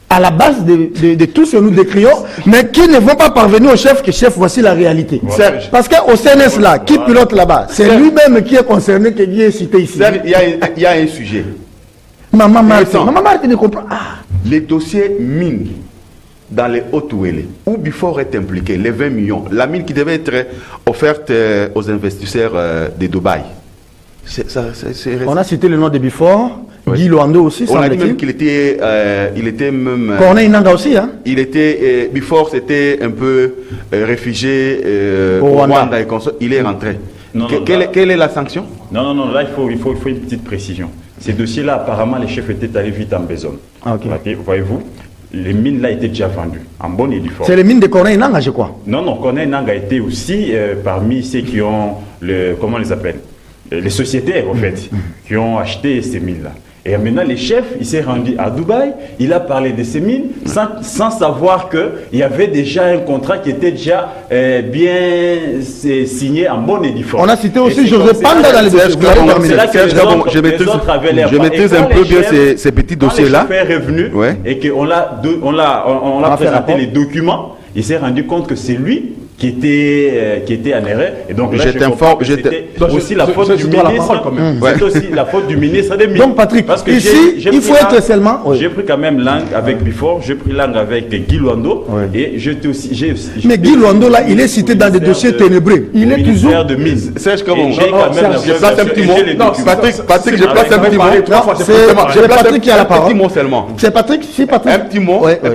à la base de tout ce que nous décrions, mais qui ne vont pas parvenir au chef que chef, voici la réalité. Voilà. Parce qu'au CNS là, qui pilote là-bas, c'est lui-même qui est concerné, qui est cité ici. Il y a un sujet. Maman Martin ne comprend. Ah. Les dossiers mines dans les Hautes-Ouélé, où Bifor est impliqué, les 20 millions, la mine qui devait être offerte aux investisseurs de Dubaï. On a cité le nom de Bifor, oui. Guy Luando aussi, on a dit même qu'il était, il était même... Corneille Nangaa aussi, hein. Il était, Bifor c'était un peu réfugié au Rwanda et il est rentré. Quelle est la sanction? Non, là il faut une petite précision. Ces dossiers-là, apparemment, les chefs étaient allés vite en besogne. Ah, okay. Voyez-vous, les mines là étaient déjà vendues, en bonne et due forme. C'est les mines de Corneille Nangaa, je crois. Non, Corneille Nangaa était aussi parmi ceux qui ont, comment on les appelle, les sociétaires, en fait, qui ont acheté ces mines-là. Et maintenant, les chefs, il s'est rendu à Dubaï, il a parlé de ces mines, sans savoir qu'il y avait déjà un contrat qui était déjà bien signé en bonne et due forme. On a cité aussi José Panda dans les dossiers. Je maîtrise un peu bien ces petits dossiers-là. Quand le chef est revenu et qu'on l'a présenté les documents, il s'est rendu compte que c'est lui qui était en erreur. Et donc là, c'était aussi la faute du ministre. C'est aussi la faute du ministre des Mines. Donc Patrick, parce que ici, il faut être seulement... J'ai pris quand même langue avec Bifor, j'ai pris langue avec Guy Luando. Et j'étais aussi... Mais Guy Luando, là, il est cité dans des dossiers ténébreux. Il est toujours... de Mines. Serge Kabongo, je place un petit mot. Patrick, je place un petit mot. C'est Patrick qui a la parole. Un petit mot seulement. C'est Patrick, si Patrick. Un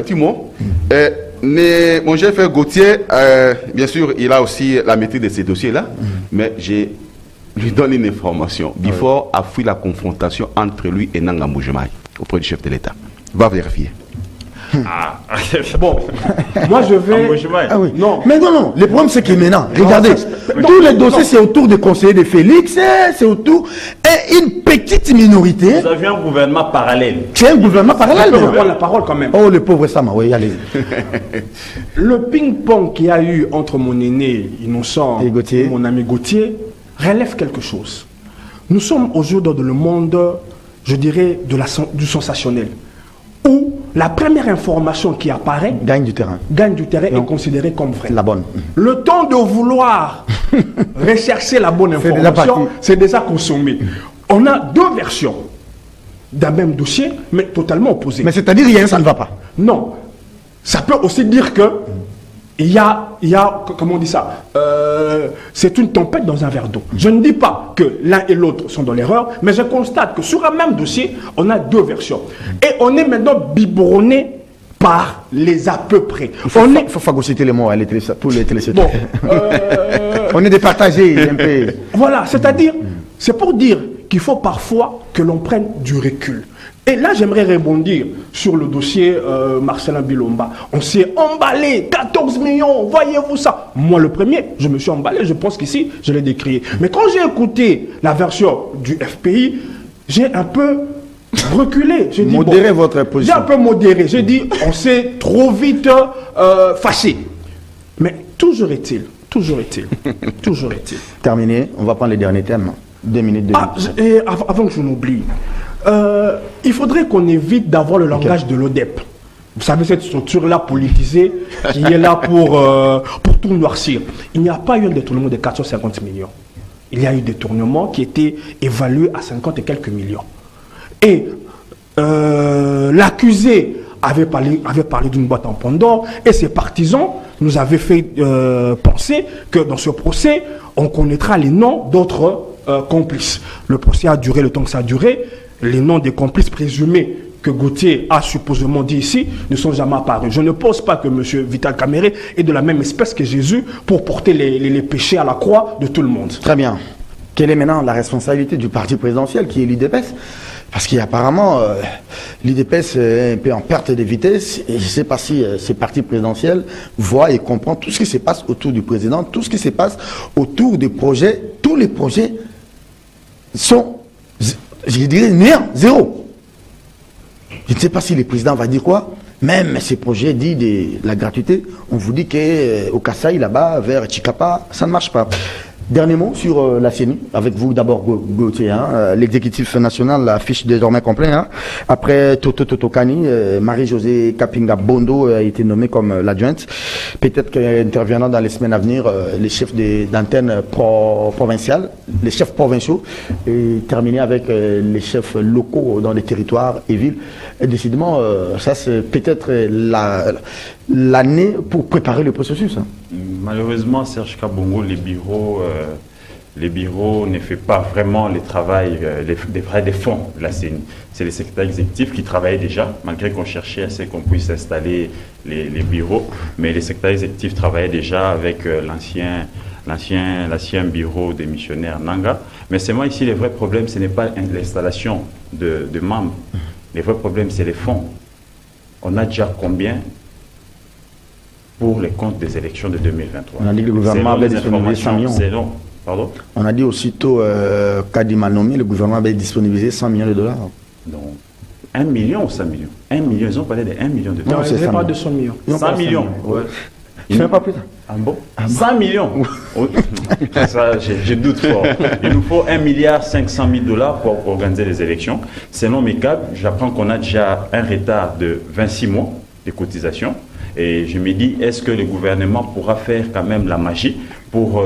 petit mot. Mais mon chef Gauthier, bien sûr, il a aussi la maîtrise de ces dossiers-là, mais je lui donne une information. Bifor a fui la confrontation entre lui et Nangaa Mbujimayi auprès du chef de l'État. Va vérifier. Bon, moi je vais... Ah oui. Non. Mais non, le problème c'est que maintenant, regardez, tous les dossiers c'est autour des conseillers de Félix, c'est autour, et une petite minorité... Vous avez un gouvernement parallèle. C'est un gouvernement parallèle. Je peux reprendre la parole quand même. Oh le pauvre Sama, oui, allez. Le ping-pong qu'il y a eu entre mon aîné innocent et mon ami Gauthier relève quelque chose. Nous sommes aujourd'hui dans le monde, je dirais, du sensationnel, où la première information qui apparaît gagne du terrain est considérée comme vraie. La bonne. Le temps de vouloir rechercher la bonne information, c'est déjà consommé. On a deux versions d'un même dossier, mais totalement opposées. Mais c'est-à-dire rien, ça ne va pas. Non. Ça peut aussi dire que il y a, comment on dit ça, c'est une tempête dans un verre d'eau. Je ne dis pas que l'un et l'autre sont dans l'erreur, mais je constate que sur un même dossier, on a deux versions. Et on est maintenant biberonné par les à peu près. Il faut phagocyter les mots, tous les téléspectateurs. Bon, on est départagés un peu. Voilà, c'est-à-dire, c'est pour dire qu'il faut parfois que l'on prenne du recul. Et là, j'aimerais rebondir sur le dossier Marcelin Bilomba. On s'est emballé, 14 millions, voyez-vous ça? Moi, le premier, je me suis emballé, je pense qu'ici, je l'ai décrié. Mais quand j'ai écouté la version du FPI, j'ai un peu reculé. J'ai dit, modérez votre position. J'ai un peu modéré. J'ai dit, on s'est trop vite fâché. Mais toujours est-il. Terminé, on va prendre les derniers thèmes. 2 minutes. Et avant que je n'oublie, il faudrait qu'on évite d'avoir le langage de l'ODEP. Vous savez, cette structure-là politisée qui est là pour tout noircir. Il n'y a pas eu un détournement de 450 millions. Il y a eu des détournements qui étaient évalués à 50 et quelques millions. Et l'accusé avait parlé d'une boîte en pendant et ses partisans nous avaient fait penser que dans ce procès, on connaîtra les noms d'autres complices. Le procès a duré le temps que ça a duré. Les noms des complices présumés que Gauthier a supposément dit ici ne sont jamais apparus. Je ne pense pas que M. Vital Kamerhe est de la même espèce que Jésus pour porter les péchés à la croix de tout le monde. Très bien. Quelle est maintenant la responsabilité du parti présidentiel qui est l'IDPS? Parce qu'apparemment, l'IDPS est un peu en perte de vitesse. Et je ne sais pas si ce parti présidentiel voit et comprend tout ce qui se passe autour du président, tout ce qui se passe autour des projets. Tous les projets sont, je dirais, néant, zéro. Je ne sais pas si le président va dire quoi. Même ces projets dits de la gratuité, on vous dit qu'au Kasaï, là-bas, vers Chikapa, ça ne marche pas. Dernier mot sur la CENI, avec vous d'abord Gauthier. L'exécutif national affiche désormais complet. Après Toto Totokani, Marie-Josée Kapinga Bondo a été nommée comme l'adjointe. Peut-être qu'interviendra dans les semaines à venir les chefs d'antenne provinciales, les chefs provinciaux, et terminer avec les chefs locaux dans les territoires et villes. Et décidément, ça c'est peut-être l'année pour préparer le processus. Malheureusement, Serge Kabongo, les bureaux ne font pas vraiment le travail, des fonds de la CENI. C'est les secrétaires exécutifs qui travaillaient déjà, malgré qu'on cherchait à ce qu'on puisse installer les bureaux. Mais les secrétaires exécutifs travaillaient déjà avec l'ancien bureau des missionnaires Nanga. Mais c'est moi ici, le vrai problème, ce n'est pas l'installation de membres. Le vrai problème, c'est les fonds. On a déjà combien pour les comptes des élections de 2023? On a dit que le gouvernement avait disponibilisé 100 millions. Pardon? On a dit aussitôt Kadima nommé, le gouvernement avait disponibilisé 100 millions de dollars. Donc, 1 million ou 100 millions? 1 million, ils ont parlé de 1 million de dollars. Non, c'est pas de 100 millions. 100 millions. Ouais. Je ne sais pas plus. Ah bon? 100 millions. Ça, je doute fort. Il nous faut 1,5 milliard pour organiser les élections. Selon mes cadres, j'apprends qu'on a déjà un retard de 26 mois de cotisation. Et je me dis, est-ce que le gouvernement pourra faire quand même la magie pour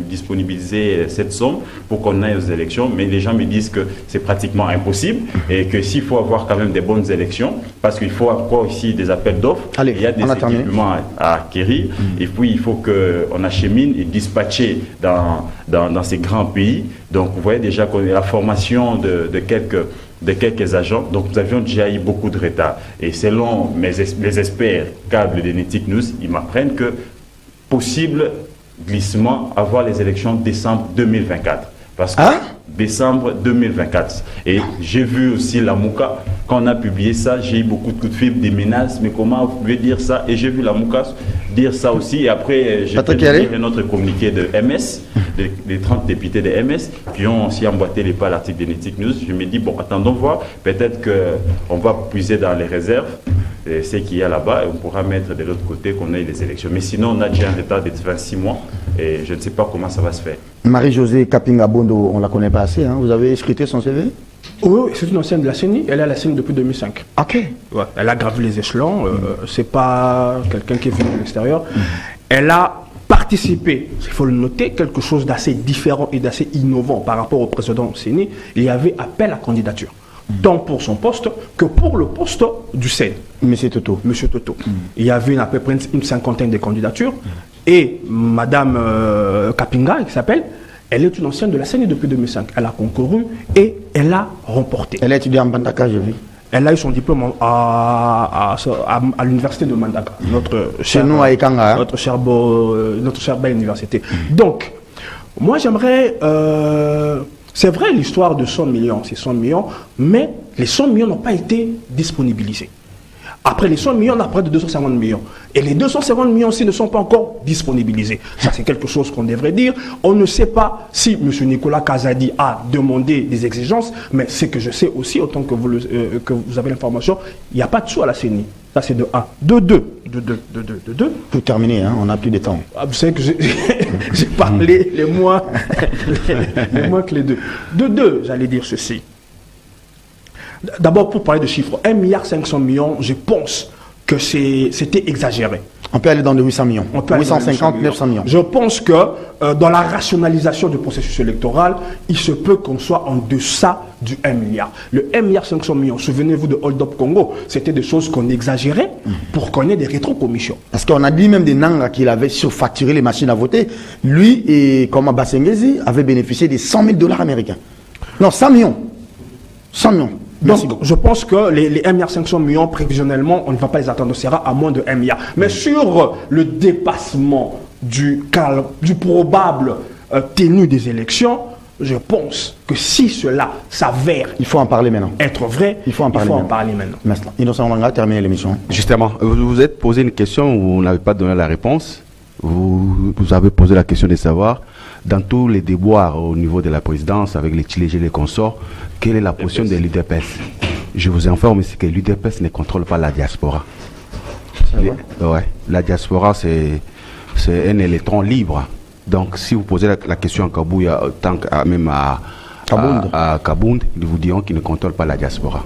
disponibiliser cette somme pour qu'on aille aux élections? Mais les gens me disent que c'est pratiquement impossible et que s'il faut avoir quand même des bonnes élections, parce qu'il faut avoir aussi des appels d'offres, il y a des équipements à acquérir, et puis il faut qu'on achemine et dispatcher dans ces grands pays. Donc vous voyez déjà qu'on a la formation de quelques agents, donc nous avions déjà eu beaucoup de retard. Et selon les experts câbles de Netic News, ils m'apprennent que possible glissement avoir les élections décembre 2024. Parce que décembre 2024. Et j'ai vu aussi la Mouka, quand on a publié ça, j'ai eu beaucoup de coups de fil, des menaces, mais comment vous pouvez dire ça? Et j'ai vu la Mouka dire ça aussi. Et après, j'ai fait lire un autre communiqué de MS, les 30 députés de MS, qui ont aussi emboîté les pas à l'article de Netic News. Je me dis, bon, attendons voir, peut-être qu'on va puiser dans les réserves, ce qu'il y a là-bas, et on pourra mettre de l'autre côté qu'on ait les élections. Mais sinon, on a déjà un retard de 26 mois, et je ne sais pas comment ça va se faire. Marie-Josée Kapinga Bondo, on ne la connaît pas assez, vous avez scruté son CV? Oui, c'est une ancienne de la CENI, elle est à la CENI depuis 2005. Ok. Ouais, elle a gravi les échelons, c'est pas quelqu'un qui est venu de l'extérieur. Elle a participé, il faut le noter, quelque chose d'assez différent et d'assez innovant par rapport au précédent CENI. Il y avait appel à candidature, tant pour son poste que pour le poste du CENI. Monsieur Toto. Monsieur Toto. Il y avait à peu près une cinquantaine de candidatures. Et Madame Kapinga, qui s'appelle, elle est une ancienne de la CENI depuis 2005. Elle a concouru et elle a remporté. Elle a étudié en Bandaka, j'ai vu. Elle a eu son diplôme à l'université de Mandaka, notre chère belle université. Donc, moi j'aimerais... c'est vrai, l'histoire de 100 millions, c'est 100 millions, mais les 100 millions n'ont pas été disponibilisés. Après les 100 millions, on a près de 250 millions. Et les 250 millions aussi ne sont pas encore disponibilisés. Ça, c'est quelque chose qu'on devrait dire. On ne sait pas si M. Nicolas Kazadi a demandé des exigences, mais ce que je sais aussi, autant que vous avez l'information, il n'y a pas de sous à la CENI. Ça, c'est de 1. De 2. Pour terminer, on n'a plus de temps. Vous savez que j'ai parlé les mois que les deux. De 2, j'allais dire ceci. D'abord, pour parler de chiffres, 1,5 milliard, je pense que c'était exagéré. On peut aller dans les 800 millions. 850, 900 millions. Je pense que dans la rationalisation du processus électoral, il se peut qu'on soit en deçà du 1 milliard. Le 1,5 milliard, souvenez-vous de Hold Up Congo, c'était des choses qu'on exagérait pour qu'on ait des rétrocommissions. Parce qu'on a dit même des Nanga qu'il avait surfacturé les machines à voter. Lui et comme Bassengezi avaient bénéficié des 100 000 $ américains. Non, 100 millions. 100 millions. Donc, je pense que les 1,5 milliard, prévisionnellement, on ne va pas les attendre, ce sera à moins de 1 milliard. Mais sur le dépassement du probable tenue des élections, je pense que si cela s'avère... Il faut en parler maintenant. ...être vrai, il faut en parler maintenant. Innocent Wanga, terminer l'émission. Justement, vous vous êtes posé une question où vous n'avez pas donné la réponse. Vous avez posé la question de savoir, dans tous les déboires au niveau de la présidence, avec les Tchilégés et les consorts, quelle est la position de l'UDPS? Je vous informe ici que l'UDPS ne contrôle pas la diaspora. Ouais. La diaspora, c'est un électron libre. Donc, si vous posez la question à Kabouya, tant qu'à même à Kabound, ils vous diront qu'ils ne contrôlent pas la diaspora.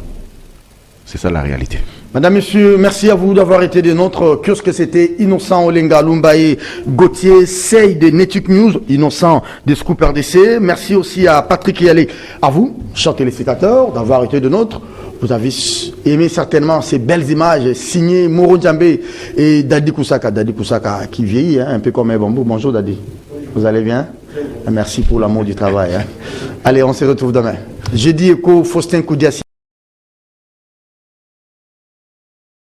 C'est ça la réalité. Madame, Monsieur, merci à vous d'avoir été des nôtres. Kiosque, c'était Innocent Olenga Lumbaye, Gauthier Sey de Netuk News, Innocent de Scoop RDC. Merci aussi à Patrick Yalé. À vous, chers téléspectateurs, d'avoir été des nôtres. Vous avez aimé certainement ces belles images signées Moro Djambé et Dadi Koussaka. Dadi Koussaka qui vieillit, hein, un peu comme un bambou. Bonjour Dadi. Vous allez bien? Merci pour l'amour du travail. Hein. Allez, on se retrouve demain. Jeudi Éco, Faustin Koudiassi.